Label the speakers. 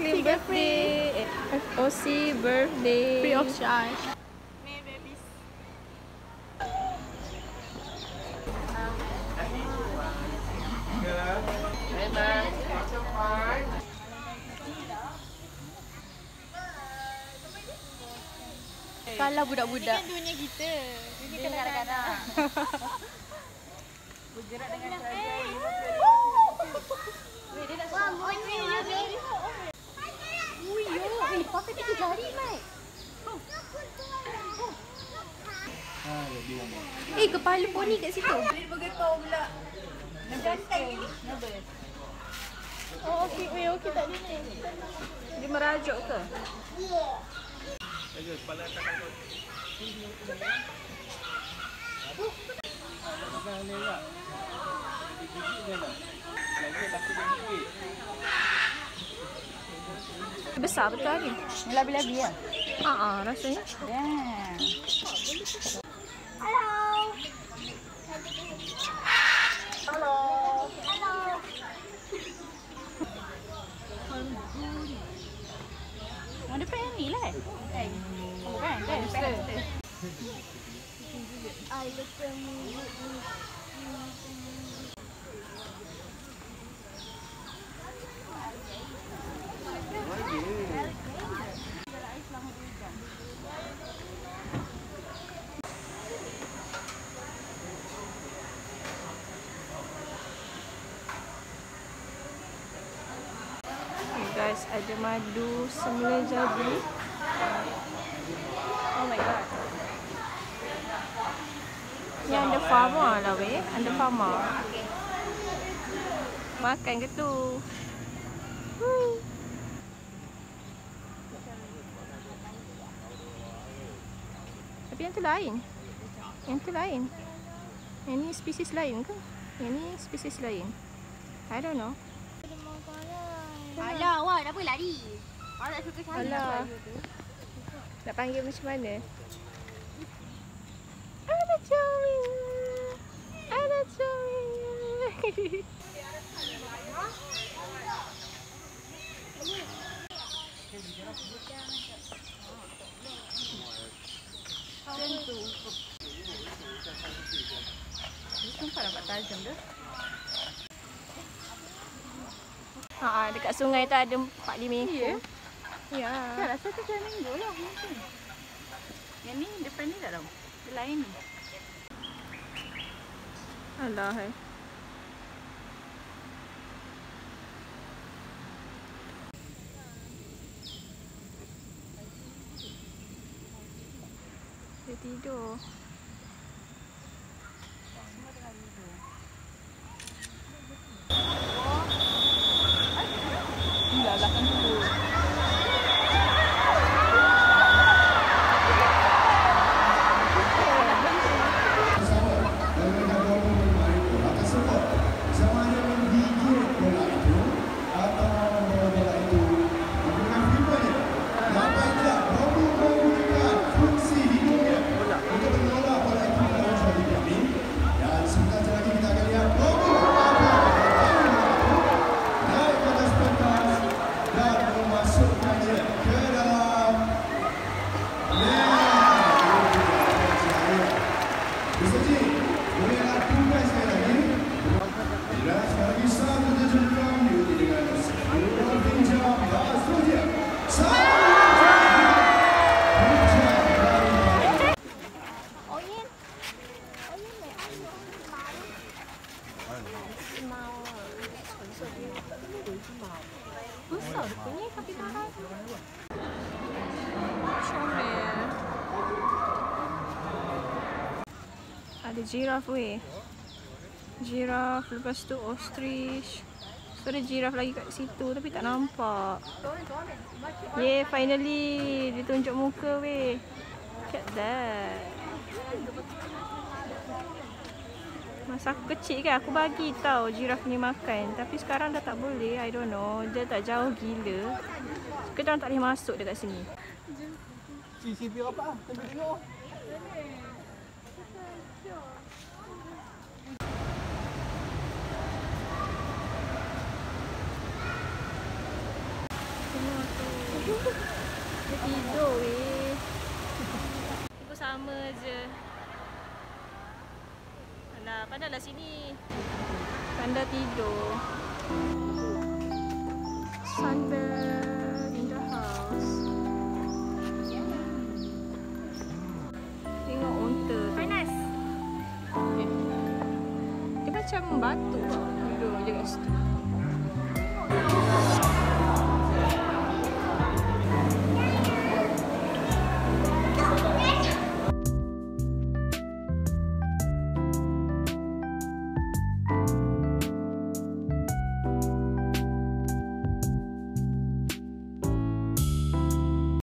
Speaker 1: Franklin birthday. OC birthday.
Speaker 2: Free of charge. Kalau budak-budak.
Speaker 3: Ini kan dunia kita. Dunia
Speaker 2: kadang-kadang.
Speaker 3: Bergerak dengan kerajaan. Dia nak pakai 3 jari, Mike.
Speaker 2: Kepala poni kat situ.
Speaker 3: Dia bergetar pula. Ganteng ni. Oh, okey. Okey tak ada ni.
Speaker 1: Dia merajuk ke?
Speaker 4: Ayo, kepala atas takut. Jangan lelak. Gigit je lah. Lagi takut dia gigit.
Speaker 1: Besar betul ni.
Speaker 2: Labi-labi ya.
Speaker 1: Rasanya.
Speaker 2: Yeah. Ada pen ni lah. Kan?
Speaker 1: Guys, ada madu semula jadi. Oh my god. Ni under farmer lah weh. Under farmer. Makan ke tu? Tapi yang tu lain. Yang tu lain. Yang ni spesies lain ke? Yang ni spesies lain. I don't know.
Speaker 3: Alah, awak dah apa lari? Awak tak suka saya.
Speaker 1: Alah. Nak panggil macam mana? Ada comel. Ada comel. Macam tu. Nampak nampak tajam dah. Dekat sungai tu ada 4-5 ekor. Ya.
Speaker 2: Saya rasa tu flamingo lah mungkin. Yang ni depan ni tak tahu. Dia lain ni.
Speaker 1: Alah Dia tidur.
Speaker 2: Semua tengah tidur. Gila belakang tu.
Speaker 1: Besar rupanya kapibara tu. Comel. Ada giraffe weh. Giraffe, lepas tu ostrich. So ada giraffe lagi kat situ tapi tak nampak. Yeah, finally dia tunjuk muka weh. Look at that. Masa aku kecil kan, aku bagi tahu giraffe ni makan. Tapi sekarang dah tak boleh, I don't know. Dia tak jauh gila. So, kita orang tak boleh masuk dekat sini.
Speaker 4: CCTV apa? Tengok tengok.
Speaker 1: Tengok tu. Dia tidur weh. Ikut sama je. Alah, pandailah sini. Panda tidur. Sunbird in the house. Tengok unta tu.
Speaker 2: Panas.
Speaker 1: Dia macam batu tau. Duduk je kat situ.